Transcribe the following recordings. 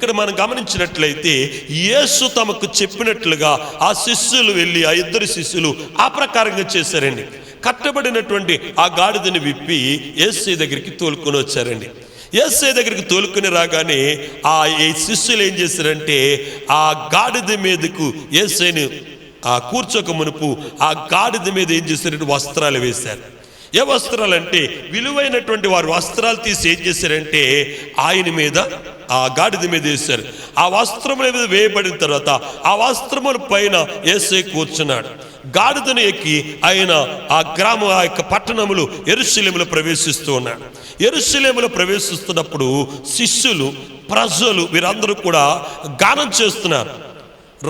ఇక్కడ మనం గమనించినట్లయితే యేసు తమకు చెప్పినట్లుగా ఆ శిష్యులు వెళ్ళి, ఆ ఇద్దరు శిష్యులు ఆ ప్రకారంగా చేశారండి. కట్టబడినటువంటి ఆ గాడిదని విప్పి యేసు దగ్గరికి తోలుకొని వచ్చారండి. యేసు దగ్గరికి తోలుకొని రాగానే ఆ శిష్యులు ఏం చేశారంటే ఆ గాడిద మీదకు యేసుని ఆ కూర్చోక మునుపు ఆ గాడిద మీద ఏం చేశారంటే వస్త్రాలు వేశారు. ఏ వస్త్రాలు అంటే విలువైనటువంటి వారు వస్త్రాలు తీసి ఏం చేశారంటే ఆయన మీద, ఆ గాడిద మీద వేశారు. ఆ వస్త్రముల మీద వేయబడిన తర్వాత ఆ వస్త్రముల పైన యేసు కూర్చున్నాడు. గాడిదను ఎక్కి ఆయన ఆ యొక్క పట్టణములు యెరూషలేములో ప్రవేశిస్తూ ఉన్నాడు. యెరూషలేములో ప్రవేశిస్తున్నప్పుడు శిష్యులు, ప్రజలు వీరందరూ కూడా గానం చేస్తున్నారు.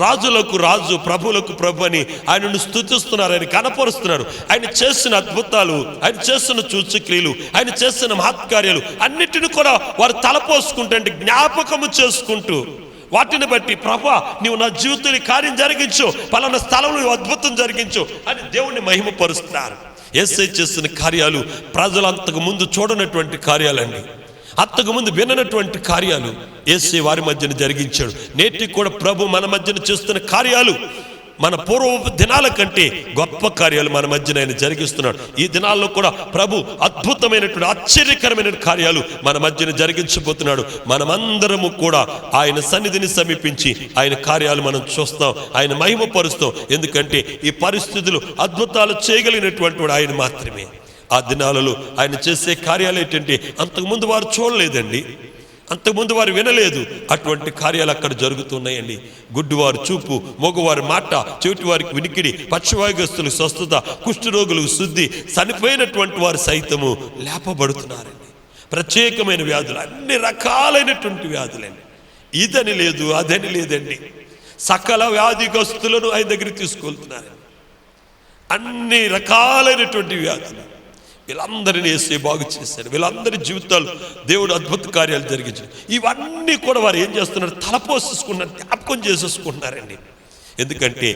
రాజులకు రాజు, ప్రభులకు ప్రభు అని ఆయనను స్తుతిస్తున్నారు, ఆయన కనపరుస్తున్నారు. ఆయన చేసిన అద్భుతాలు, ఆయన చేసిన సూచక్రియలు, ఆయన చేసిన మహత్కార్యాలు అన్నిటిని కూడా వారు తలపోసుకుంటూ, అంటే జ్ఞాపకము చేసుకుంటూ, వాటిని బట్టి ప్రభా నీవు నా జీవితంలో కార్యం జరిగించు, పలానా స్థలంలో అద్భుతం జరిగించు అని దేవుణ్ణి మహిమపరుస్తున్నారు. యేసయ్య చేసిన కార్యాలు ప్రజలు అంతకు ముందు చూడనటువంటి కార్యాలండి, అంతకు ముందు విననటువంటి కార్యాలు యేసయ్య వారి మధ్యన జరిగించాడు. నేటికి కూడా ప్రభు మన మధ్యన చేస్తున్న కార్యాలు మన పూర్వ దినాల కంటే గొప్ప కార్యాలు మన మధ్యన ఆయన జరిగిస్తున్నాడు. ఈ దినాల్లో కూడా ప్రభు అద్భుతమైనటువంటి ఆశ్చర్యకరమైన కార్యాలు మన మధ్యన జరిగించబోతున్నాడు. మనమందరము కూడా ఆయన సన్నిధిని సమీపించి ఆయన కార్యాలు మనం చూస్తాం, ఆయన మహిమపరుస్తాం. ఎందుకంటే ఈ పరిస్థితులు అద్భుతాలు చేయగలిగినటువంటి వాడు ఆయన మాత్రమే. ఆ దినాలలో ఆయన చేసే కార్యాలు ఏంటంటే అంతకుముందు వారు చూడలేదండి, అంతకుముందు వారు వినలేదు. అటువంటి కార్యాలు అక్కడ జరుగుతున్నాయండి. గుడ్డివారు చూపు, మగవారి మాట, చెవిటి వారికి వినికిడి, పక్షవాయుగస్తులకు స్వస్థత, కుష్ఠరోగులకు శుద్ధి, చనిపోయినటువంటి వారు సైతము లేపబడుతున్నారండి. ప్రత్యేకమైన వ్యాధులు, అన్ని రకాలైనటువంటి వ్యాధులండి. ఇదని లేదు, అదని లేదండి, సకల వ్యాధిగ్రస్తులను ఆయన దగ్గరికి తీసుకెళ్తున్నారండి. అన్ని రకాలైనటువంటి వ్యాధులు వీళ్ళందరినీ యేసయ్య బాగు చేశారు. వీళ్ళందరి జీవితాలు దేవుడు అద్భుత కార్యాలు జరిగించారు. ఇవన్నీ కూడా వారు ఏం చేస్తున్నారు, తలపోసేసుకున్నారు, జ్ఞాపకం చేసేసుకుంటున్నారండి. ఎందుకంటే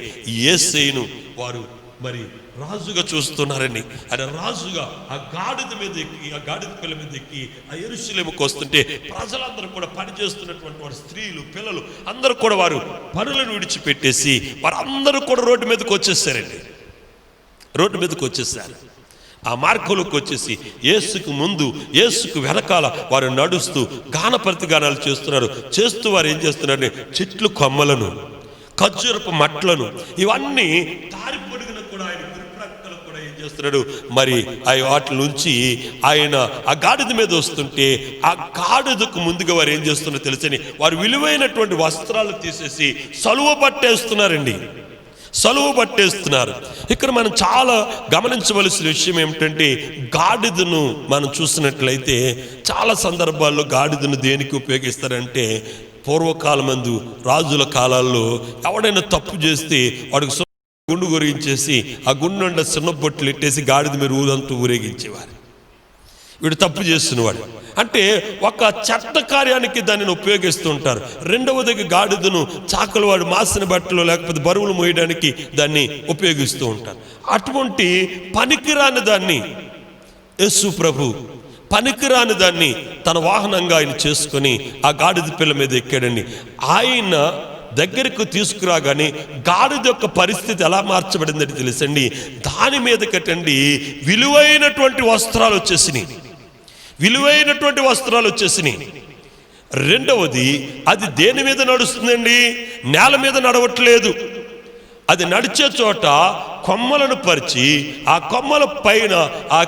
యేసయ్యను వారు మరి రాజుగా చూస్తున్నారండి. ఆయన రాజుగా ఆ గాడిద మీద ఎక్కి, ఆ గాడిద పిల్ల మీద ఎక్కి ఆ యెరూషలేముకు వస్తుంటే ప్రజలందరూ కూడా పని చేస్తున్నటువంటి వారు, స్త్రీలు, పిల్లలు అందరూ కూడా వారు పనులను విడిచిపెట్టేసి వారు అందరూ కూడా రోడ్డు మీదకి వచ్చేసారండి. రోడ్డు మీదకి వచ్చేసారు. ఆ మార్గంలోకి వచ్చేసి యేసుకు ముందు, యేసుకు వెనకాల వారు నడుస్తూ గాన ప్రతిగానాలు చేస్తున్నారు. చేస్తూ వారు ఏం చేస్తున్నారంటే చెట్లు కొమ్మలను, ఖర్జూరపు మట్లను, ఇవన్నీ దారి పొడుగున కూడా ఆయన గురిప్రక్కలు కూడా ఏం చేస్తున్నాడు మరి వాటి నుంచి ఆయన ఆ గాడిద మీద వస్తుంటే ఆ గాడిదకు ముందుగా వారు ఏం చేస్తున్నారో తెలుసని వారు విలువైనటువంటి వస్త్రాలు తీసేసి సలువ పట్టేస్తున్నారండి, సలువ పట్టేస్తున్నారు. ఇక్కడ మనం చాలా గమనించవలసిన విషయం ఏమిటంటే గాడిదను మనం చూసినట్లయితే చాలా సందర్భాల్లో గాడిదను దేనికి ఉపయోగిస్తారంటే పూర్వకాలమందు రాజుల కాలాల్లో ఎవడైనా తప్పు చేస్తే వాడికి గుండు గురించేసి ఆ గుండు నుండి చిన్న బొట్లు ఎట్టేసి గాడిద మీద ఊరంతా ఊరేగించేవారు. వీడు తప్పు చేస్తున్నవాడు అంటే ఒక చెత్త కార్యానికి దానిని ఉపయోగిస్తూ ఉంటారు. రెండవది గాడిదను చాకలు వాడు మాసిన బట్టలు లేకపోతే బరువులు మోయడానికి దాన్ని ఉపయోగిస్తూ ఉంటారు. అటువంటి పనికిరాని దాన్ని యేసు ప్రభు పనికిరాని దాన్ని తన వాహనంగా ఆయన చేసుకొని ఆ గాడిద పిల్ల మీద ఎక్కాడండి. ఆయన దగ్గరకు తీసుకురాగానే గాడిద యొక్క పరిస్థితి ఎలా మార్చబడిందని తెలుసండి. దాని మీద కట్టండి విలువైనటువంటి వస్త్రాలు వచ్చేసినాయి, విలువైనటువంటి వస్త్రాలు వచ్చేసినాయి. రెండవది అది దేని మీద నడుస్తుందండి, నేల మీద నడవట్లేదు. అది నడిచే చోట కొమ్మలను పరిచి ఆ కొమ్మల పైన ఆ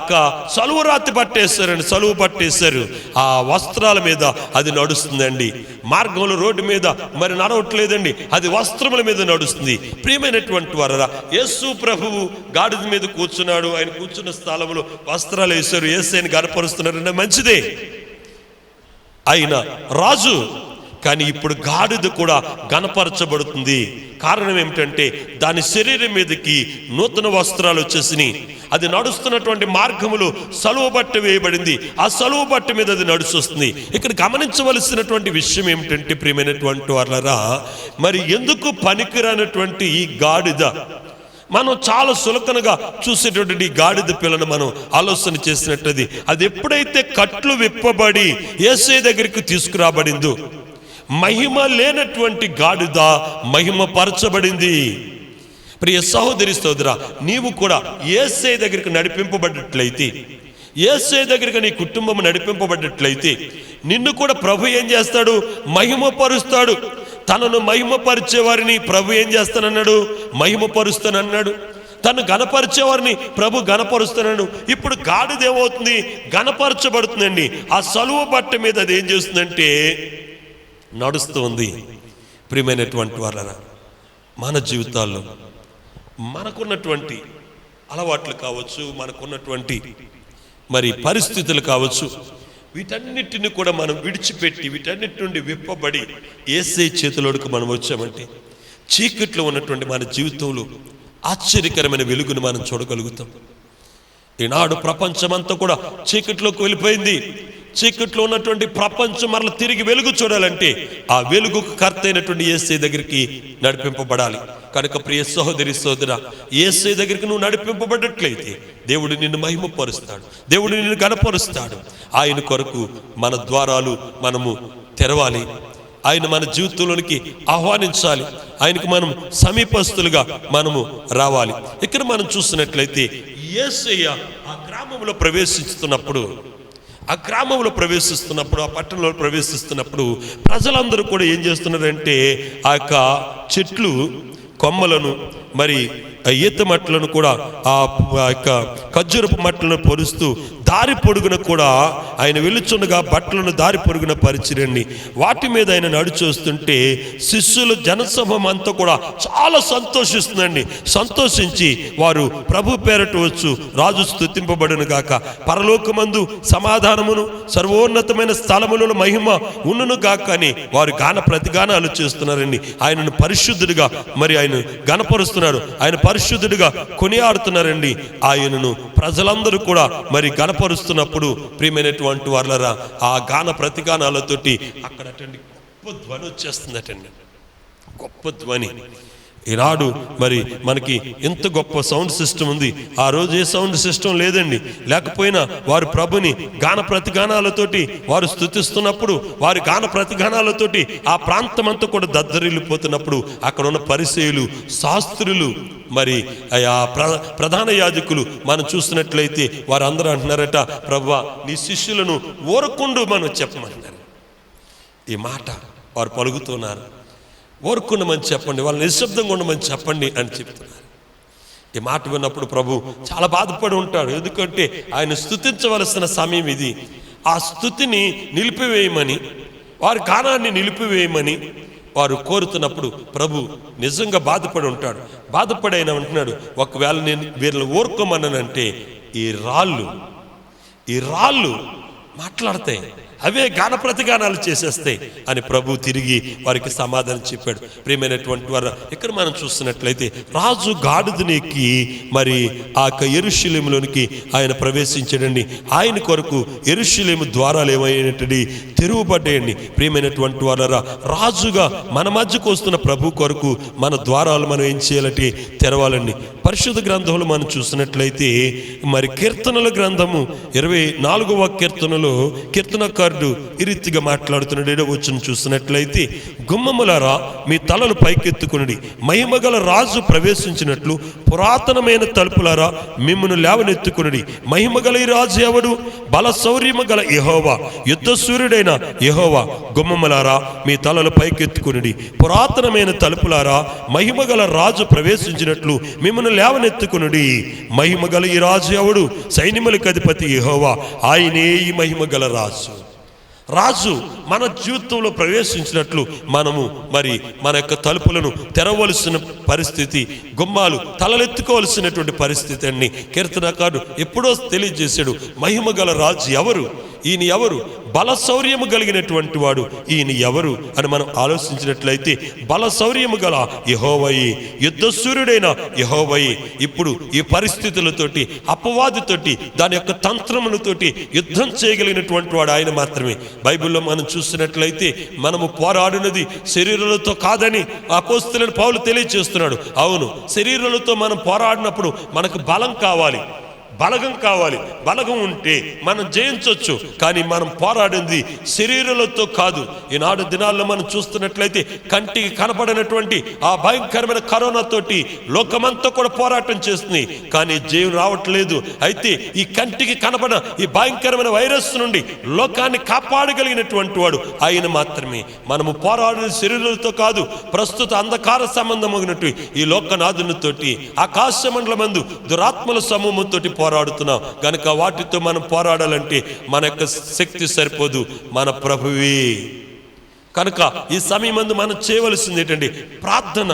సలువు రాతి పట్టేశారండి, సలువు పట్టేశారు. ఆ వస్త్రాల మీద అది నడుస్తుందండి. మార్గంలో రోడ్డు మీద మరి నడవట్లేదండి, అది వస్త్రముల మీద నడుస్తుంది. ప్రియమైనటువంటి వారా, యేసు ప్రభువు గాడిద మీద కూర్చున్నాడు. ఆయన కూర్చున్న స్థలంలో వస్త్రాలు వేశారు, యేసయ్యని గనపరుస్తున్నారు, మంచిదే. ఆయన రాజు, కానీ ఇప్పుడు గాడిద కూడా గనపరచబడుతుంది. కారణం ఏమిటంటే దాని శరీరం మీదకి నూతన వస్త్రాలు వచ్చేసినాయి. అది నడుస్తున్నటువంటి మార్గములు సలువ బట్ట వేయబడింది. ఆ సలువ బట్ట మీద అది నడుస్తుంది. ఇక్కడ గమనించవలసినటువంటి విషయం ఏమిటంటే ప్రియమైనటువంటి వాళ్ళరా, మరి ఎందుకు పనికిరానటువంటి ఈ గాడిద మనం చాలా సులకనగా చూసేటటువంటి ఈ గాడిద పిల్లను మనం ఆలోచన చేసినట్టు అది ఎప్పుడైతే కట్లు విప్పబడి యేసయ్య దగ్గరికి తీసుకురాబడిందో, మహిమ లేనటువంటి గాడిద మహిమపరచబడింది. ప్రియ సహోదరి సోదరా, నీవు కూడా యేసయ్య దగ్గరికి నడిపింపబడ్డట్లయితే, యేసయ్య దగ్గరికి నీ కుటుంబం నడిపింపబడ్డట్లయితే నిన్ను కూడా ప్రభు ఏం చేస్తాడు? మహిమపరుస్తాడు. తనను మహిమపరిచే వారిని ప్రభు ఏం చేస్తానన్నాడు? మహిమపరుస్తానన్నాడు. తను గణపరిచేవారిని ప్రభు గణపరుస్తున్నాడు. ఇప్పుడు గాడిద ఏమవుతుంది? గణపరచబడుతుందండి. ఆ సలువ బట్ట మీద అది ఏం చేస్తుందంటే నడుస్తూ ఉంది. ప్రియమైనటువంటి వాళ్ళరా, మన జీవితాల్లో మనకున్నటువంటి అలవాట్లు కావచ్చు, మనకున్నటువంటి మరి పరిస్థితులు కావచ్చు, వీటన్నిటిని కూడా మనం విడిచిపెట్టి వీటన్నిటి నుండి విప్పబడి యేసయ్య చేతిలోకి మనం వచ్చామంటే చీకట్లో ఉన్నటువంటి మన జీవితంలో ఆశ్చర్యకరమైన వెలుగును మనం చూడగలుగుతాం. ఈనాడు ప్రపంచమంతా కూడా చీకట్లోకి వెళ్ళిపోయింది. చీకట్లో ఉన్నటువంటి ప్రపంచం మరల తిరిగి వెలుగు చూడాలంటే ఆ వెలుగుకు కర్త అయినటువంటి యేసయ్య దగ్గరికి నడిపింపబడాలి. కనుక ప్రియ సహోదరి సోదరా, యేసయ్య దగ్గరికి నువ్వు నడిపింపబడ్డట్లయితే దేవుడు నిన్ను మహిమపరుస్తాడు, దేవుడు నిన్ను గణపరుస్తాడు. ఆయన కొరకు మన ద్వారాలు మనము తెరవాలి. ఆయన మన జీవితంలోనికి ఆహ్వానించాలి. ఆయనకు మనం సమీపస్తులుగా మనము రావాలి. ఇక్కడ మనం చూస్తున్నట్లయితే యేసయ్య ఆ గ్రామంలో ప్రవేశిస్తున్నప్పుడు, ఆ పట్టణంలో ప్రవేశిస్తున్నప్పుడు ప్రజలందరూ కూడా ఏం చేస్తున్నారంటే ఆ యొక్క చెట్లు కొమ్మలను మరి ఈత మట్లను కూడా ఆ యొక్క ఖర్జూరపు మట్లను పొరుస్తూ దారి పొడుగున కూడా ఆయన వెలుచుండగా బట్టలను దారి పొడుగున పరిచిరండి. వాటి మీద ఆయన నడిచొస్తుంటే శిష్యులు జనసమూహం అంతా కూడా చాలా సంతోషిస్తుందండి. సంతోషించి వారు ప్రభు పేరట వచ్చు రాజు స్తుతింపబడును గాక, పరలోకమందు సమాధానమును సర్వోన్నతమైన స్థలములలో మహిమ ఉన్నను గాక అని వారు గాన ప్రతిగానాలు చేస్తున్నారండి. ఆయనను పరిశుద్ధుడిగా మరి ఆయన గణపరుస్తున్నారు, ఆయన పరిశుద్ధుడిగా కొనియాడుతున్నారండి. ఆయనను ప్రజలందరూ కూడా మరి గణపరుస్తున్నప్పుడు ప్రియమైనటువంటి వాళ్ళరా, ఆ గాన ప్రతిగానాలతోటి అక్కడ గొప్ప ధ్వని వచ్చేస్తుందటండి. గొప్ప ధ్వని. ఈనాడు మరి మనకి ఎంత గొప్ప సౌండ్ సిస్టమ్ ఉంది. ఆ రోజు ఏ సౌండ్ సిస్టమ్ లేదండి. లేకపోయినా వారు ప్రభుని గాన ప్రతిగానాలతోటి వారు స్తుతిస్తున్నప్పుడు, వారి గాన ప్రతిగానాలతోటి ఆ ప్రాంతం అంతా కూడా దద్దరిల్లిపోతున్నప్పుడు అక్కడ ఉన్న పరిసయ్యులు, శాస్త్రులు, మరి ఆ ప్రధాన యాజకులు మనం చూసినట్లయితే వారందరూ అంటున్నారట, ప్రభువా నీ శిష్యులను ఊరకుండు మనం చెప్పమంటున్నారు. ఈ మాట వారు పలుకుతున్నారు. ఊరుకున్నామని చెప్పండి, వాళ్ళు నిశ్శబ్దంగా ఉండమని చెప్పండి అని చెప్తున్నారు. ఈ మాట విన్నప్పుడు ప్రభు చాలా బాధపడి ఉంటాడు. ఎందుకంటే ఆయన స్తుతించవలసిన సమయం ఇది. ఆ స్తుతిని నిలిపివేయమని, వారి గానాన్ని నిలిపివేయమని వారు కోరుతున్నప్పుడు ప్రభు నిజంగా బాధపడి ఉంటాడు. బాధపడి ఆయన అంటున్నాడు, ఒకవేళ నేను వీళ్ళని ఊరుకోమన్నానంటే ఈ రాళ్ళు మాట్లాడతాయి, అవే గాన ప్రతిగానాలు చేసేస్తాయి అని ప్రభు తిరిగి వారికి సమాధానం చెప్పాడు. ప్రియమైనటువంటి వారు, ఇక్కడ మనం చూస్తున్నట్లయితే రాజు గాడిదని ఎక్కి మరి ఆ యెరూషలేములోనికి ఆయన ప్రవేశించాడండి. ఆయన కొరకు యెరూషలేము ద్వారాలు ఏమైనటువంటి తెరువబడ్డాయండి. ప్రియమైనటువంటి వారా, రాజుగా మన మధ్యకు వస్తున్న ప్రభు కొరకు మన ద్వారాలు మనం ఏం చేయాలంటే తెరవాలండి. పరిశుద్ధ గ్రంథంలో మనం చూసినట్లయితే మరి కీర్తనల గ్రంథము 24వ కీర్తనలో కీర్తనకారుడు ఈ రీతిగా మాట్లాడుతున్నాడు. 7వ వచనం చూసినట్లయితే, గుమ్మములారా మీ తలలు పైకెత్తుకునుడి, మహిమగల రాజు ప్రవేశించినట్లు పురాతనమైన తలుపులారా మిమ్మును లేవనెత్తుకునుడి. మహిమగల ఈ రాజు ఎవడు? బల శౌర్యము గల యెహోవా, యుద్ధ సూర్యుడైన యెహోవా. గుమ్మములారా మీ తలలు పైకెత్తుకునుడి, పురాతనమైన తలుపులారా మహిమగల రాజు ప్రవేశించినట్లు మిమ్మును లేవనెత్తుకునుడి. మహిమగల ఈ రాజు ఎవడు? సైన్యములకు అధిపతి యెహోవా, ఆయనే ఈ మహిమగల రాజు మన జీవితంలో ప్రవేశించినట్లు మనము మరి మన యొక్క తలుపులను తెరవలసిన పరిస్థితి, గుమ్మాలు తలలెత్తుకోవలసినటువంటి పరిస్థితి అన్ని కీర్తనకారుడు ఎప్పుడో తెలియజేశాడు. మహిమగల రాజు ఎవరు? ఈయన ఎవరు? బల శౌర్యము కలిగినటువంటి వాడు ఈయన ఎవరు అని మనం ఆలోచించినట్లయితే బల శౌర్యము గల యెహోవాయే, యుద్ధ సూర్యుడైన యెహోవాయే. ఇప్పుడు ఈ పరిస్థితులతోటి, అపవాదితోటి, దాని యొక్క తంత్రములతోటి యుద్ధం చేయగలిగినటువంటి వాడు ఆయన మాత్రమే. బైబిల్లో మనం చూసినట్లయితే మనము పోరాడినది శరీరాలతో కాదని అపోస్తలుడైన పౌలు తెలియజేస్తున్నాడు. అవును, శరీరాలతో మనం పోరాడినప్పుడు మనకు బలం కావాలి. బలగం కావాలి. బలగం ఉంటే మనం జయించవచ్చు. కానీ మనం పోరాడింది శరీరాలతో కాదు. ఈనాడు దినాల్లో మనం చూస్తున్నట్లయితే కంటికి కనపడినటువంటి ఆ భయంకరమైన కరోనాతోటి లోకమంతా కూడా పోరాటం చేస్తుంది, కానీ జయం రావట్లేదు. అయితే ఈ కంటికి కనపడిన ఈ భయంకరమైన వైరస్ నుండి లోకాన్ని కాపాడగలిగినటువంటి వాడు ఆయన మాత్రమే. మనము పోరాడిన శరీరాలతో కాదు, ప్రస్తుత అంధకార సంబంధమైనటువంటి ఈ లోకనాథునితోటి ఆకాశ మండలమందు దురాత్మల సమూహంతో పోరాడుతున్నాం గనుక వాటితో మనం పోరాడాలంటే మన యొక్క శక్తి సరిపోదు, మన ప్రభువే. కనుక ఈ సమయమందు మనం చేయవలసింది ఏంటంటే ప్రార్థన.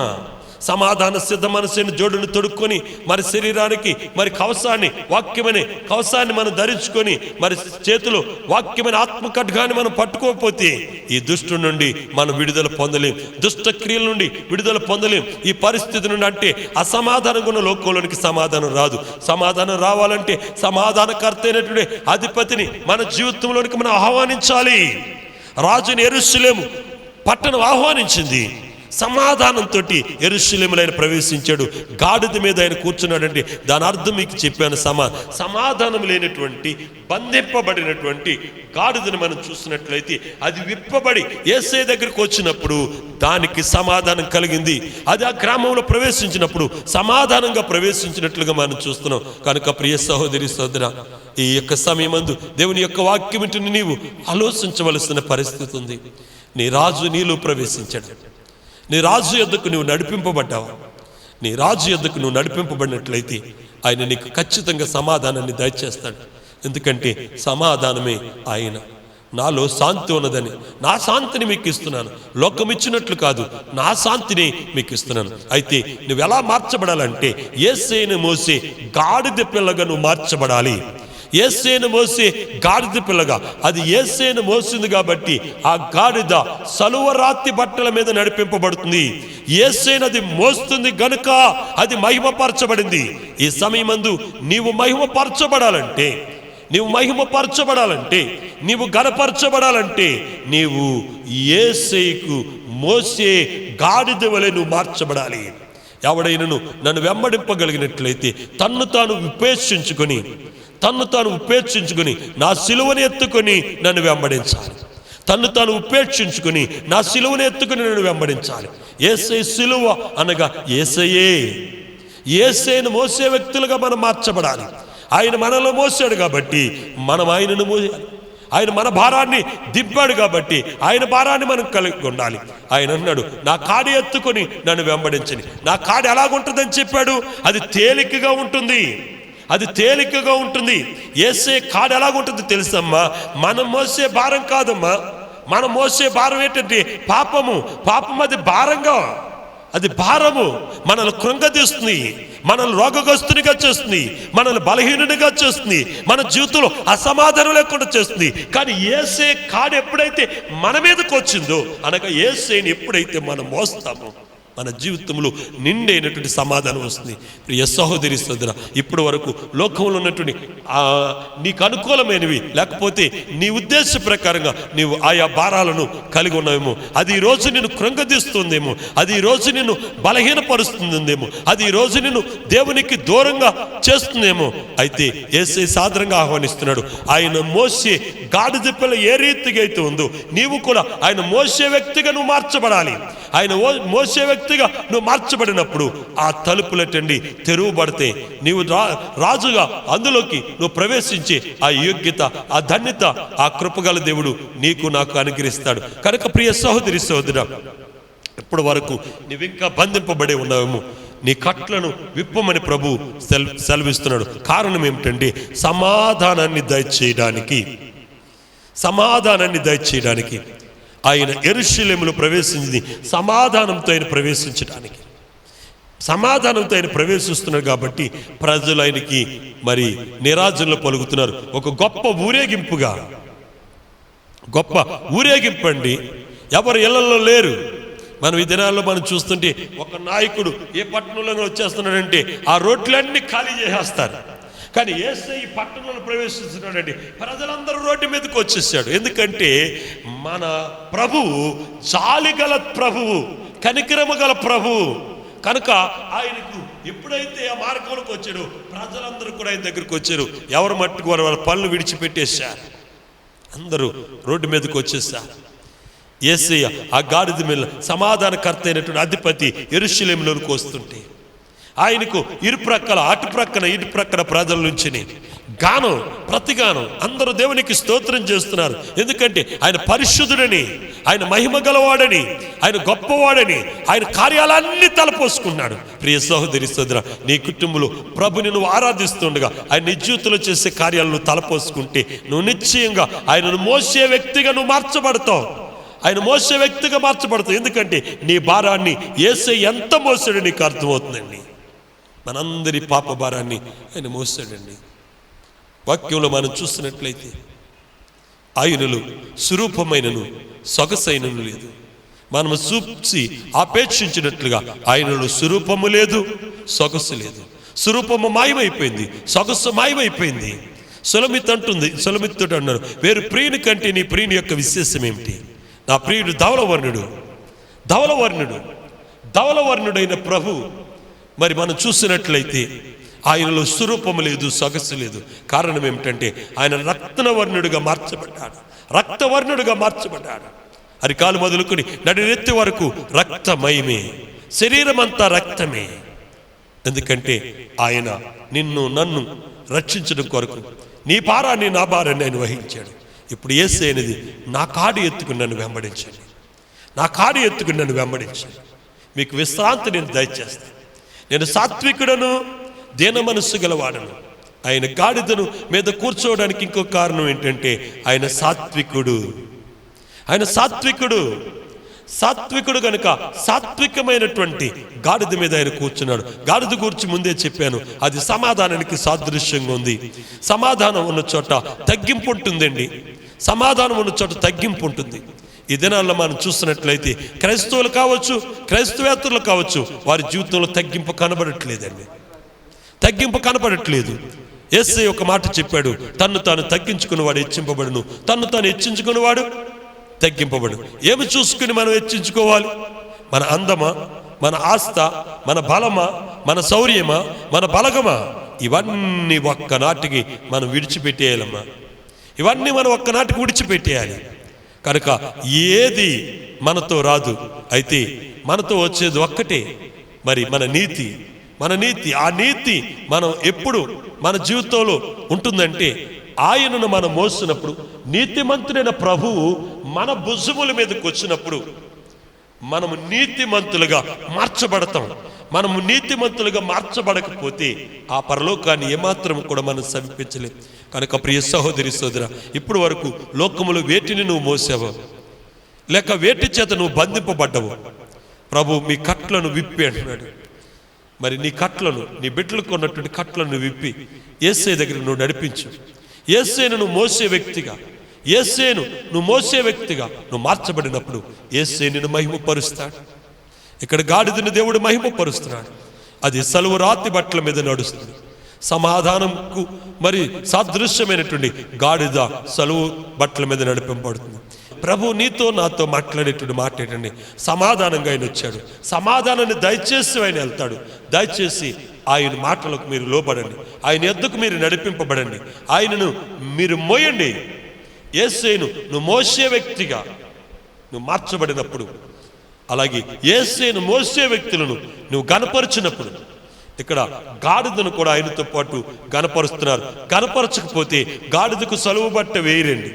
సమాధాన సిద్ధ మనసుని జోడును తొడుక్కొని మరి శరీరానికి మరి కవసాన్ని, వాక్యమనే కవసాన్ని మనం ధరించుకొని మరి చేతిలో వాక్యమైన ఆత్మ ఖడ్గాన్ని మనం పట్టుకోకపోతే ఈ దుష్టు నుండి మనం విడుదల పొందలేం, దుష్ట క్రియల నుండి విడుదల పొందలేం. ఈ పరిస్థితి నుండి అంటే అసమాధానంగా ఉన్న లోకంలోనికి సమాధానం రాదు. సమాధానం రావాలంటే సమాధానకర్త అయినటువంటి అధిపతిని మన జీవితంలోనికి మనం ఆహ్వానించాలి. రాజుని యెరూషలేము పట్టణం ఆహ్వానించింది. సమాధానంతో యెరూషలేములో ఆయన ప్రవేశించాడు. గాడిద మీద ఆయన కూర్చున్నాడంటే దాని అర్థం మీకు చెప్పాను. సమాధానం లేనటువంటి బంధింపబడినటువంటి గాడిదని మనం చూసినట్లయితే అది విప్పబడి యేసయ్య దగ్గరికి వచ్చినప్పుడు దానికి సమాధానం కలిగింది. అది ఆ గ్రామంలో ప్రవేశించినప్పుడు సమాధానంగా ప్రవేశించినట్లుగా మనం చూస్తున్నాం. కనుక ప్రియ సహోదరి సోదరా, ఈ యొక్క సమయమందు దేవుని యొక్క వాక్యం వింటుని నీవు ఆలోచించవలసిన పరిస్థితి ఉంది. నీ రాజు నీలో ప్రవేశించాడు. నీ రాజు యొద్దకు నువ్వు నడిపింపబడ్డావు. నీ రాజు యొద్దకు నువ్వు నడిపింపబడినట్లయితే ఆయన నీకు ఖచ్చితంగా సమాధానాన్ని దయచేస్తాడు. ఎందుకంటే సమాధానమే ఆయన. నాలో శాంతి ఉన్నదని నా శాంతిని మీకు ఇస్తున్నాను, లోకం ఇచ్చినట్లు కాదు, నా శాంతిని మీకు ఇస్తున్నాను. అయితే నువ్వు ఎలా మార్చబడాలంటే యేసయ్యను మోసే గాడిద పిల్లగా నువ్వు మార్చబడాలి. యేసయ్యను మోసే గాడిద పిల్లగా, అది యేసయ్యను మోసింది కాబట్టి ఆ గాడిద సలువరాతి బట్టల మీద నడిపింపబడుతుంది. యేసయ్యను అది మోస్తుంది గనుక అది మహిమపరచబడింది. ఈ సమయమందు నీవు మహిమపరచబడాలంటే, నీవు గణపరచబడాలంటే నీవు యేసయ్యకు మోసే గాడిద వలె నువ్వు మార్చబడాలి. ఎవడైనను నన్ను వెంబడింపగలిగినట్లయితే తన్ను తాను ఉపేక్షించుకొని నా సిలువను ఎత్తుకొని నన్ను వెంబడించాలి. తన్ను తాను ఉపేక్షించుకొని నా సిలువను ఎత్తుకొని నన్ను వెంబడించాలి. యేసయ్య సిలువ అనగా యేసయ్యను మోసే వ్యక్తులుగా మనం మార్చబడాలి. ఆయన మనలో మోసాడు కాబట్టి మనం ఆయనను మోయాలి. ఆయన మన భారాన్ని దింపాడు కాబట్టి ఆయన భారాన్ని మనం కలిగి ఉండాలి. ఆయన అన్నాడు, నా కాడి ఎత్తుకొని నన్ను వెంబడించని. నా కాడి ఎలాగుంటుందని చెప్పాడు? అది తేలికగా ఉంటుంది. యేసే కాడి ఎలాగుంటుంది తెలుసమ్మా? మనం మోసే భారం కాదమ్మా. మనం మోసే భారం ఏంటంటే పాపం అది భారము మనల్ని కృంగదీస్తుంది, మనల్ని రోగగ్రస్తునిగా చేస్తుంది, మనల్ని బలహీనునిగా చేస్తుంది, మన జీవితంలో అసమాధానం లేకుండా చేస్తుంది. కానీ యేసే కాడి ఎప్పుడైతే మన మీదకి వచ్చిందో అనగా యేసేని ఎప్పుడైతే మనం మోస్తామో మన జీవితంలో నిండైనటువంటి సమాధానం వస్తుంది. ప్రియ సహోదరి సోదరా, ఇప్పటి వరకు లోకంలో ఉన్నటువంటి నీకు అనుకూలమైనవి లేకపోతే నీ ఉద్దేశ ప్రకారంగా నీవు ఆయా భారాలను కలిగి ఉన్నావేమో, అది ఈరోజు నిన్ను కృంగదీస్తుందేమో, అది ఈరోజు నిన్ను బలహీనపరుస్తుందేమో, అది ఈరోజు నిన్ను దేవునికి దూరంగా చేస్తుందేమో. అయితే యేసయ్య సాదరంగా ఆహ్వానిస్తున్నాడు. ఆయన మోసే గాడిద పిల్ల ఏ రీతిగా అయితే ఉందో నీవు కూడా ఆయన మోసే వ్యక్తిగా నువ్వు మార్చబడాలి. ఆయన మోసే వ్యక్తిగా నువ్వు మార్చబడినప్పుడు ఆ తలుపులటండి తెరువబడితే నీవు రాజుగా అందులోకి నువ్వు ప్రవేశించే ఆ యోగ్యత, ఆ ధన్యత, ఆ కృపగల దేవుడు నీకు నాకు అనుగ్రహిస్తాడు. కనుక ప్రియ సహోదరి సహోదరా, ఇప్పటి వరకు నీవింకా బంధింపబడి ఉన్నావేమో, నీ కట్లను విప్పమని ప్రభు సెలవిస్తున్నాడు. కారణం ఏమిటంటే సమాధానాన్ని దయచేయడానికి ఆయన యెరూషలేములో ప్రవేశించింది. సమాధానంతో ఆయన ప్రవేశిస్తున్నాడు కాబట్టి ప్రజలు ఆయనకి మరి నిరాజనలో పలుకుతున్నారు. ఒక గొప్ప ఊరేగింపు అండి. ఎవరు ఇళ్లలో లేరు. మనం ఈ దినాల్లో మనం చూస్తుంటే ఒక నాయకుడు ఏ పట్టణంలో వచ్చేస్తున్నాడంటే ఆ రోడ్లన్నీ ఖాళీ చేసేస్తారు. కానీ యేసయ్య ఈ పట్టణంలో ప్రవేశిస్తున్నాడండి, ప్రజలందరూ రోడ్డు మీదకి వచ్చేసాడు. ఎందుకంటే మన ప్రభువు జాలిగల ప్రభువు, కనికరము గల ప్రభువు. కనుక ఆయనకు ఎప్పుడైతే ఆ మార్గంలోకి వచ్చాడో ప్రజలందరూ కూడా ఆయన దగ్గరికి వచ్చారు. ఎవరు మట్టుకు వాళ్ళ పనులు విడిచిపెట్టేశారు, అందరూ రోడ్డు మీదకి వచ్చేసారు. యేసయ్య ఆ గాడిద మీద సమాధానకర్త అయినటువంటి అధిపతి యెరూషలేములోకి వస్తుంటే ఆయనకు ఇరుప్రక్కల అటుప్రక్కన ఇటుప్రక్కన ప్రజల నుంచి గానం ప్రతిగానం అందరూ దేవునికి స్తోత్రం చేస్తున్నారు. ఎందుకంటే ఆయన పరిశుద్ధుడని, ఆయన మహిమ గలవాడని, ఆయన గొప్పవాడని, ఆయన కార్యాలన్నీ తలపోసుకున్నాడు. ప్రియ సహోదరి సోదరా, నీ కుటుంబంలో ప్రభుని నువ్వు ఆరాధిస్తుండగా ఆయన నీ జీవితంలో చేసే కార్యాలను తలపోసుకుంటే నువ్వు నిశ్చయంగా ఆయనను మోసే వ్యక్తిగా నువ్వు మార్చబడతావు. ఆయన మోసే వ్యక్తిగా మార్చబడతావు. ఎందుకంటే నీ భారాన్ని యేసయ్య ఎంత మోసాడో నీకు అర్థమవుతుందండి. మనందరి పాప భారాన్ని ఆయన మోసాడండి. వాక్యంలో మనం చూస్తున్నట్లయితే ఆయనలో స్వరూపమైనను సొగసైనను లేదు. మనము చూసి అపేక్షించినట్లుగా ఆయనలో స్వరూపము లేదు, సొగసు లేదు. స్వరూపము మాయమైపోయింది, సొగసు మాయమైపోయింది. సులమిత్ అంటుంది, సులమిత్తుడు అన్నారు, వేరు ప్రియుని కంటే నీ ప్రియుని యొక్క విశేషం ఏమిటి? నా ప్రియుడు ధవలవర్ణుడు, ధవలవర్ణుడు, ధవలవర్ణుడైన ప్రభు. మరి మనం చూసినట్లయితే ఆయనలో స్వరూపము లేదు, సొగసు లేదు. కారణం ఏమిటంటే ఆయన రక్తవర్ణుడిగా మార్చబడ్డాడు, రక్తవర్ణుడిగా మార్చబడ్డాడు. అరికాలు మొదలుకొని నడినెత్తి వరకు రక్తమయమే, శరీరం అంతా రక్తమే. ఎందుకంటే ఆయన నిన్ను నన్ను రక్షించడం కొరకు నీ భారాన్ని నా భారాన్ని ఆయన వహించాడు. ఇప్పుడు యేసయ్య అనేది నా కాడి ఎత్తుకుని నన్ను వెంబడించండి, నా కాడి ఎత్తుకుని నన్ను వెంబడించండి, మీకు విశ్రాంతి నేను దయచేస్తాను. నేను సాత్వికుడను, దీన మనస్సు గలవాడను. ఆయన గాడిదను మీద కూర్చోవడానికి ఇంకో కారణం ఏంటంటే ఆయన సాత్వికుడు. ఆయన సాత్వికుడు, సాత్వికుడు కనుక సాత్వికమైనటువంటి గాడిద మీద ఆయన కూర్చున్నాడు. గాడిద గురించి ముందే చెప్పాను, అది సమాధానానికి సాదృశ్యంగా ఉంది. సమాధానం ఉన్న చోట తగ్గింపు ఉంటుందండి, సమాధానం ఉన్న చోట తగ్గింపు ఉంటుంది. ఈ దినాల్లో మనం చూస్తున్నట్లయితే క్రైస్తవులు కావచ్చు, క్రైస్తవేతరులు కావచ్చు, వారి జీవితంలో తగ్గింపు కనబడట్లేదండి, తగ్గింపు కనబడట్లేదు. యేసయ్య ఒక మాట చెప్పాడు, తన్ను తాను తగ్గించుకున్నవాడు హెచ్చింపబడును, తన్ను తాను హెచ్చించుకున్నవాడు తగ్గింపబడు. ఏమి చూసుకుని మనం హెచ్చించుకోవాలి? మన అందమా, మన ఆస్త, మన బలమా, మన శౌర్యమా, మన బలగమా? ఇవన్నీ ఒక్కనాటికి మనం విడిచిపెట్టేయాలమ్మా, ఇవన్నీ మనం ఒక్కనాటికి విడిచిపెట్టేయాలి. కనుక ఏది మనతో రాదు, అయితే మనతో వచ్చేది ఒక్కటే, మరి మన నీతి. మన నీతి, ఆ నీతి మనం ఎప్పుడు మన జీవితంలో ఉంటుందంటే ఆయనను మనం మోస్తున్నప్పుడు, నీతిమంతుడైన ప్రభువు మన భుజముల మీదకి వచ్చినప్పుడు మనము నీతిమంతులుగా మార్చబడతాం. మనము నీతిమంతులుగా మార్చబడకపోతే ఆ పరలోకాన్ని ఏమాత్రం కూడా మనం సమీపించలేం. కనుక ప్రియ సహోదరి సోదరా, ఇప్పుడు వరకు లోకములు వేటిని నువ్వు మోసావో, లేక వేటి చేత నువ్వు బంధింపబడ్డావు, ప్రభు మీ కట్లను విప్పి అంటున్నాడు. మరి నీ కట్లను, నీ బిడ్డలకు ఉన్నటువంటి కట్లను విప్పి యేసయ్య దగ్గర నువ్వు నడిపించు. యేసయ్యను నువ్వు మోసే వ్యక్తిగా, యేసయ్యను నువ్వు మోసే వ్యక్తిగా నువ్వు మార్చబడినప్పుడు యేసయ్య నిన్ను మహిమపరుస్తాడు. ఇక్కడ గాడిదను దేవుడు మహిమపరుస్తున్నాడు. అది సలువ రాతి బట్టల మీద నడుస్తుంది. సమాధానంకు మరి సాదృశ్యమైనటువంటి గాడిద సలువు బట్టల మీద నడిపింపబడుతుంది. ప్రభు నీతో నాతో మాట్లాడేటువంటి మాట ఏంటండి? సమాధానంగా ఆయన వచ్చాడు, సమాధానాన్ని దయచేసి ఆయన వెళ్తాడు. దయచేసి ఆయన మాటలకు మీరు లోబడండి, ఆయన ఎద్దుకు మీరు నడిపింపబడండి, ఆయనను మీరు మోయండి. యేసయ్యను నువ్వు మోసే వ్యక్తిగా నువ్వు మార్చబడినప్పుడు, అలాగే యేసయ్యను మోసే వ్యక్తులను నువ్వు గణపరిచినప్పుడు, ఇక్కడ గాడిదను కూడా ఆయనతో పాటు గణపరుస్తున్నారు. గణపరచకపోతే గాడిదకు సలువు బట్ట వేయరండి.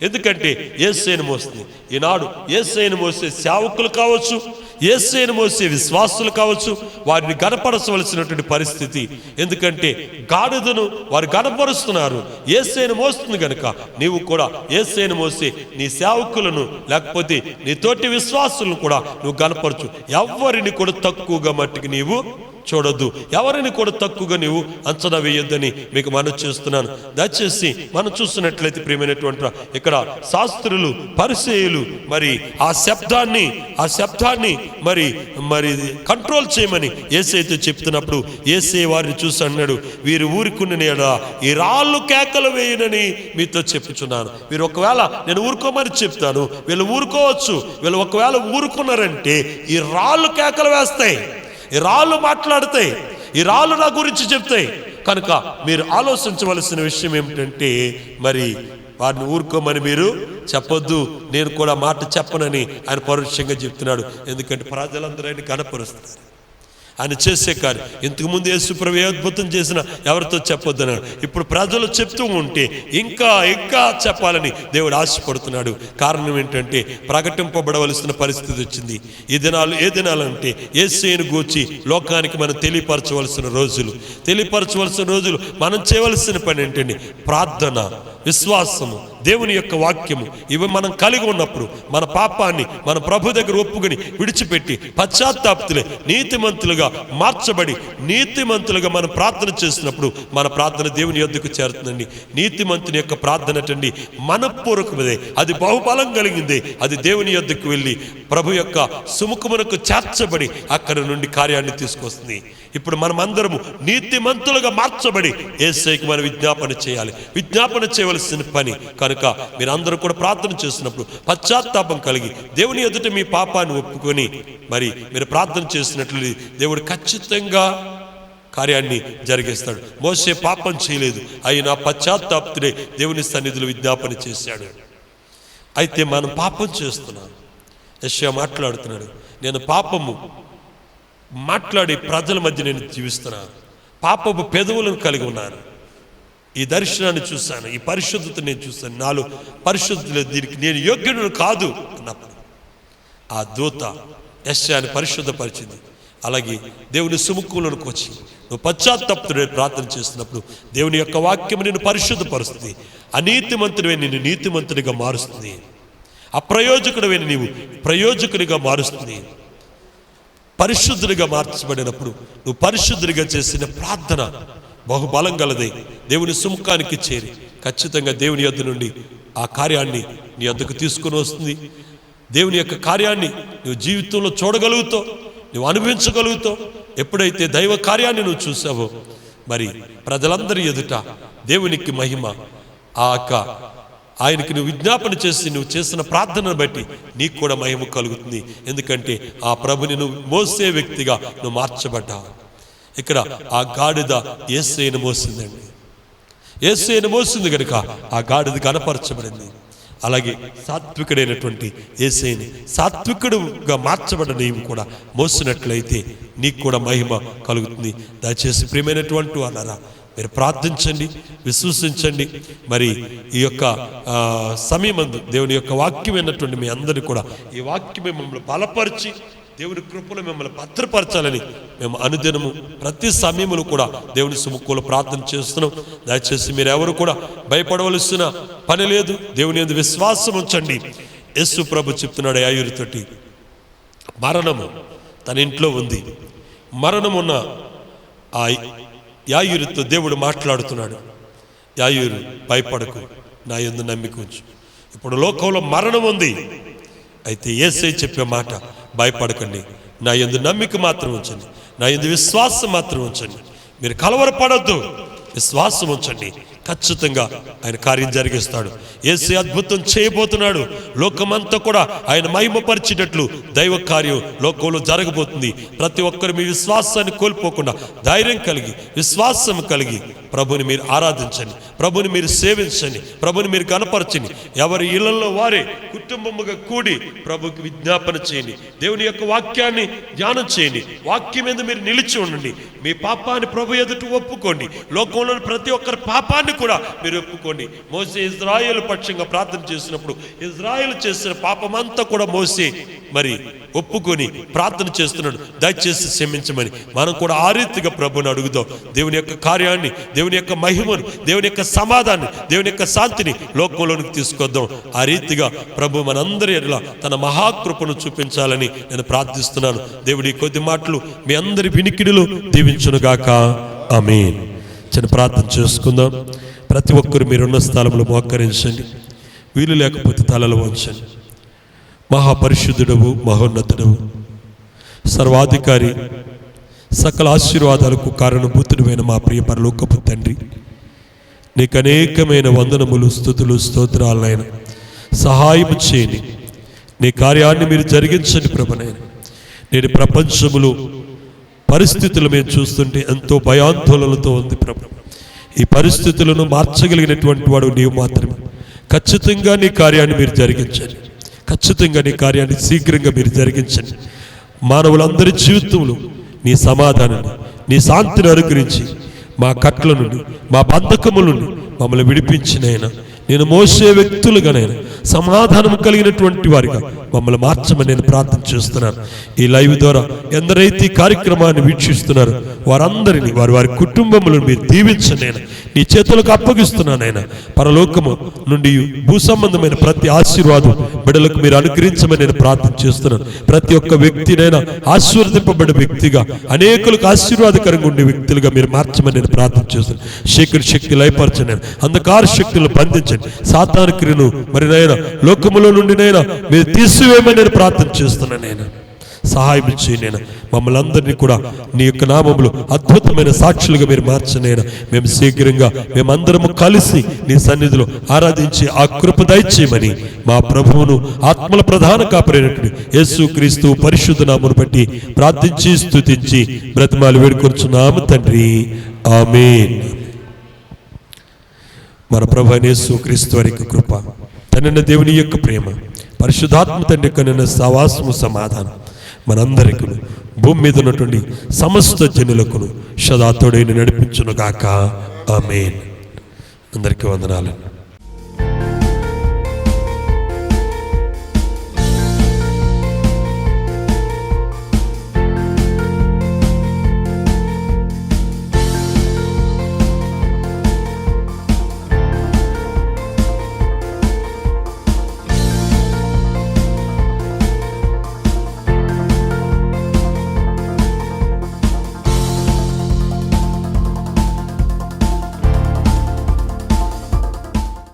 ఎందుకంటే యేసయ్యను మోస్తుంది. ఈనాడు యేసయ్యను మోసే సేవకులు కావచ్చు, యేసయ్యను మోసే విశ్వాసులు కావచ్చు, వారిని గణపరచవలసినటువంటి పరిస్థితి. ఎందుకంటే గాడిదను వారు గణపరుస్తున్నారు, యేసయ్యను మోస్తుంది కనుక నీవు కూడా యేసయ్యను మోసే నీ సేవకులను లేకపోతే నీ తోటి విశ్వాసులను కూడా నువ్వు గణపరచు. ఎవరిని కూడా తక్కువగా మట్టికి నీవు చూడొద్దు, ఎవరిని కూడా తక్కువగా నీవు అంచనా వేయొద్దని మీకు మనవి చేస్తున్నాను. దయచేసి మనం చూస్తున్నట్లయితే ప్రియమైనటువంటి ఇక్కడ శాస్త్రులు, పరిసయ్యులు మరి ఆ శబ్దాన్ని మరి మరి కంట్రోల్ చేయమని యేసయ్యతో చెప్తున్నప్పుడు యేసయ్య వారిని చూసి అన్నాడు, వీరు ఊరుకున్న ఈ రాళ్ళు కేకలు వేయనని మీతో చెప్పుచున్నాను. వీరు ఒకవేళ నేను ఊరుకోమని చెప్తాను, వీళ్ళు ఊరుకోవచ్చు. వీళ్ళు ఒకవేళ ఊరుకున్నారంటే ఈ రాళ్ళు కేకలు వేస్తాయి. ఈ రాళ్ళు మాట్లాడతాయి, ఈ రాళ్ళు నా గురించి చెప్తాయి. కనుక మీరు ఆలోచించవలసిన విషయం ఏమిటంటే, మరి వారిని ఊరుకోమని మీరు చెప్పొద్దు, నేను కూడా మాట చెప్పనని ఆయన పరోక్షంగా చెప్తున్నాడు. ఎందుకంటే ప్రజలందరూ ఆయన కనపరుస్తున్నారు. ఆయన చేసే కార్యం ఇంతకుముందు యేసుప్రభు ఏ అద్భుతం చేసినా ఎవరితో చెప్పొద్దన్నాడు. ఇప్పుడు ప్రజలు చెప్తూ ఉంటే ఇంకా ఇంకా చెప్పాలని దేవుడు ఆశపడుతున్నాడు. కారణం ఏంటంటే ప్రకటింపబడవలసిన పరిస్థితి వచ్చింది. ఈ దినాలు ఏ దినాలంటే యేసుని గూర్చి లోకానికి మనం తెలియపరచవలసిన రోజులు. మనం చేయవలసిన పని ఏంటంటే ప్రార్థన, విశ్వాసము, దేవుని యొక్క వాక్యము. ఇవి మనం కలిగి ఉన్నప్పుడు మన పాపాన్ని మన ప్రభు దగ్గర ఒప్పుకొని విడిచిపెట్టి పశ్చాత్తాపతులే నీతిమంతులుగా మార్చబడి నీతిమంతులుగా మనం ప్రార్థన చేసినప్పుడు మన ప్రార్థన దేవుని యొద్దకు చేరుతుందండి. నీతిమంతుని యొక్క ప్రార్థన అండి మనపూర్వకమదే, అది బహుబలం కలిగిందే. అది దేవుని యొద్దకు వెళ్ళి ప్రభు యొక్క సుముఖమునకు చేర్చబడి అక్కడ నుండి కార్యాన్ని తీసుకొస్తుంది. ఇప్పుడు మనమందరము నీతిమంతులుగా మార్చబడి యేసయ్యకి మనం విజ్ఞాపన చేయాలి. విజ్ఞాపన చేయవలసిన పని కనుక మీరందరూ కూడా ప్రార్థన చేసినప్పుడు పశ్చాత్తాపం కలిగి దేవుని ఎదుట మీ పాపాన్ని ఒప్పుకొని మరి మీరు ప్రార్థన చేసినట్లు దేవుడు ఖచ్చితంగా కార్యాన్ని జరిగిస్తాడు. మోసే పాపం చేయలేదు, అయినా పశ్చాత్తాపతుడే దేవుని సన్నిధిలో విజ్ఞాపన చేశాడు. అయితే మనం పాపం చేస్తున్నాం. యెషయా మాట్లాడుతున్నాడు, నేను పాపము మాట్లాడి ప్రజల మధ్య నేను జీవిస్తున్నాను, పాపపు పెదవులను కలిగి ఉన్నాను, ఈ దర్శనాన్ని చూశాను, ఈ పరిశుద్ధత నేను చూశాను, నాలో పరిశుద్ధత దీనికి నేను యోగ్యుడు కాదు అన్నప్పుడు ఆ దూత యెషయాని పరిశుద్ధపరిచింది. అలాగే దేవుని సుముఖంలోకి వచ్చి నువ్వు పశ్చాత్తాపతుడే ప్రార్థన చేస్తున్నప్పుడు దేవుని యొక్క వాక్యం నిన్ను పరిశుద్ధపరుస్తుంది. అనీతిమంతుడివే నిన్ను నీతిమంతుడిగా మారుస్తుంది. అప్రయోజకుడివే నీవు ప్రయోజకుడిగా మారుస్తుంది. పరిశుద్ధుడిగా మార్చబడినప్పుడు నువ్వు పరిశుద్ధుడిగా చేసిన ప్రార్థన బహుబలం గలదై దేవుని సుముఖానికి చేరి ఖచ్చితంగా దేవుని యొద్ద నుండి ఆ కార్యాన్ని నీ యొద్దకు తీసుకొని వస్తుంది. దేవుని యొక్క కార్యాన్ని నువ్వు జీవితంలో చూడగలుగుతావు, నువ్వు అనుభవించగలుగుతావు. ఎప్పుడైతే దైవ కార్యాన్ని నువ్వు చూసావో మరి ప్రజలందరి ఎదుట దేవునికి మహిమ, ఆయనకి నువ్వు విజ్ఞాపన చేసి నువ్వు చేసిన ప్రార్థనను బట్టి నీకు కూడా మహిమ కలుగుతుంది. ఎందుకంటే ఆ ప్రభుని నువ్వు మోసే వ్యక్తిగా నువ్వు మార్చబడ్డావు. ఇక్కడ ఆ గాడిద యేసయ్యను మోసిందండి. యేసయ్యను మోసింది కనుక ఆ గాడిద కనపరచబడింది. అలాగే సాత్వికుడైనటువంటి యేసయ్యని సాత్వికుడుగా మార్చబడ్డ నీవు కూడా మోసినట్లయితే నీకు కూడా మహిమ కలుగుతుంది. దయచేసి ప్రియమైనటువంటి వాళ్ళరా మీరు ప్రార్థించండి, విశ్వసించండి. మరి ఈ యొక్క సమయమందు దేవుని యొక్క వాక్యం అయినటువంటి మీ అందరినీ కూడా ఈ వాక్యమే మిమ్మల్ని బలపరిచి దేవుని కృపలో మిమ్మల్ని భద్రపరచాలని మేము అనుదినము ప్రతి సమయములు కూడా దేవుని సుముఖంలో ప్రార్థన చేస్తున్నాం. దయచేసి మీరు ఎవరు కూడా భయపడవలసిన పని లేదు. దేవుని యందు విశ్వాసం ఉంచండి. యేసు ప్రభు చెప్తున్నాడు యాయూరుతోటి, మరణము తన ఇంట్లో ఉంది. మరణమున్న ఆ యాయూరుతో దేవుడు మాట్లాడుతున్నాడు, యాయూరు భయపడకు, నా యందు నమ్మిక ఉంచు. ఇప్పుడు లోకంలో మరణం ఉంది, అయితే యేసయ్య చెప్పే మాట, భయపడకండి, నా యందు నమ్మిక మాత్రం ఉంచండి, నా యందు విశ్వాసం మాత్రం ఉంచండి. మీరు కలవరపడద్దు, విశ్వాసం ఉంచండి. ఖచ్చితంగా ఆయన కార్యం జరిగిస్తాడు. యేసయ్య అద్భుతం చేయబోతున్నాడు. లోకమంతా కూడా ఆయన మహిమపరిచేటట్లు దైవ కార్యం లోకంలో జరగబోతుంది. ప్రతి ఒక్కరు మీ విశ్వాసాన్ని కోల్పోకుండా ధైర్యం కలిగి విశ్వాసం కలిగి ప్రభుని మీరు ఆరాధించండి, ప్రభుని మీరు సేవించండి, ప్రభుని మీరు కనపరచండి. ఎవరి ఇళ్లలో వారే కుటుంబముగా కూడి ప్రభుకి విజ్ఞాపన చేయండి. దేవుని యొక్క వాక్యాన్ని ధ్యానం చేయండి. వాక్యం మీద మీరు నిలిచి ఉండండి. మీ పాపాన్ని ప్రభు ఎదుట ఒప్పుకోండి. లోకంలోని ప్రతి ఒక్కరి పాపాన్ని కూడా మీరు ఒప్పుకోండి. మోసే ఇజ్రాయేలు పక్షంగా ప్రార్థన చేసినప్పుడు ఇజ్రాయేలు చేసిన పాపమంతా కూడా మోసే మరి ఒప్పుకొని ప్రార్థన చేస్తున్నాడు, దయచేసి క్షమించమని. మనం కూడా ఆ రీతిగా ప్రభుని అడుగుదాం. దేవుని యొక్క కార్యాన్ని, దేవుని యొక్క మహిమను, దేవుని యొక్క సమాధాన్ని, దేవుని యొక్క శాంతిని లోకంలోనికి తీసుకొద్దాం. ఆ రీతిగా ప్రభు మనందరి ఎడల తన మహాకృపను చూపించాలని నేను ప్రార్థిస్తున్నాను. దేవుడి కొద్ది మాటలు మీ అందరి వినికిడిలో దీవించునుగాక. ఆమేన్. చిన్న ప్రార్థన చేసుకుందాం. ప్రతి ఒక్కరు మీరున్న స్థలంలో మోకరించండి. వీలు లేకపోతే తలలు వంచండి. మహాపరిశుద్ధుడవు, మహోన్నతుడవు, సర్వాధికారి, సకల ఆశీర్వాదాలకు కారణభూతుడైన మా ప్రియ పరలోకపు తండ్రి, నీకు అనేకమైన వందనములు, స్తుతులు, స్తోత్రాలైన సహాయం చేయని నీ కార్యాన్ని మీరు జరిగించండి ప్రభునైనా. నేడు ప్రపంచములో పరిస్థితులు మేము చూస్తుంటే ఎంతో భయాందోళనలతో ఉంది ప్రభు. ఈ పరిస్థితులను మార్చగలిగినటువంటి వాడు నీవు మాత్రమే. ఖచ్చితంగా నీ కార్యాన్ని మీరు జరిగించండి. ఖచ్చితంగా నీ కార్యాన్ని శీఘ్రంగా మీరు జరిగించండి. మానవులందరి జీవితంలో నీ సమాధానాన్ని, నీ శాంతిని అనుగ్రహించి మా కట్ల నుండి, మా బంధకముల నుండి మమ్మల్ని విడిపించినైనా, నేను మోసే వ్యక్తులుగానైనా సమాధానం కలిగినటువంటి వారిగా మమ్మల్ని మార్చమని నేను ప్రార్థన చేస్తున్నాను. ఈ లైవ్ ద్వారా ఎందరైతే ఈ కార్యక్రమాన్ని వీక్షిస్తున్నారో వారందరినీ, వారి కుటుంబములను మీరు దీవించనైనా, నీ చేతులకు అప్పగిస్తున్నానైనా. పరలోకము నుండి భూ సంబంధమైన ప్రతి ఆశీర్వాదం బిడ్డలకు మీరు అనుగ్రహించమని నేను ప్రార్థన చేస్తున్నాను. ప్రతి ఒక్క వ్యక్తినైనా ఆశీర్వదింపబడే వ్యక్తిగా, అనేకులకు ఆశీర్వాదకరంగా ఉండే వ్యక్తులుగా మీరు మార్చమని నేను ప్రార్థన చేస్తున్నాను. చీకటి శక్తి లయపరచండి, అంధకార శక్తులను బంధించండి, సాతాను క్రియను మరి నైనా లోకములో నుండి నైనా మీరు తీసివేయమని నేను ప్రార్థన చేస్తున్నాను. నేను సహాయం చేయనైనా మమ్మల్ని అందరినీ కూడా నీ యొక్క నామములు అద్భుతమైన సాక్షులుగా మీరు మార్చనైనా. మేము శీఘ్రంగా మేమందరము కలిసి నీ సన్నిధిలో ఆరాధించి ఆ కృప దయచేయమని మా ప్రభువును ఆత్మల ప్రధాన కాపరైనటువంటి యేసుక్రీస్తు పరిశుద్ధ నామమును బట్టి ప్రార్థించి స్తుతించి బ్రతిమాలు వేడుకొంచున్నాము తండ్రి. ఆమేన్. మన ప్రభు అయిన యేసుక్రీస్తు వారి కృప, తండ్రి దేవుని యొక్క ప్రేమ, పరిశుద్ధాత్మ తండ్రి యొక్క సహవాసము, సమాధానం మనందరికీ భూమి మీద ఉన్నటువంటి సమస్త జనులకును సదా తోడై నడిపించును గాక. ఆమేన్. అందరికీ వందనాలు.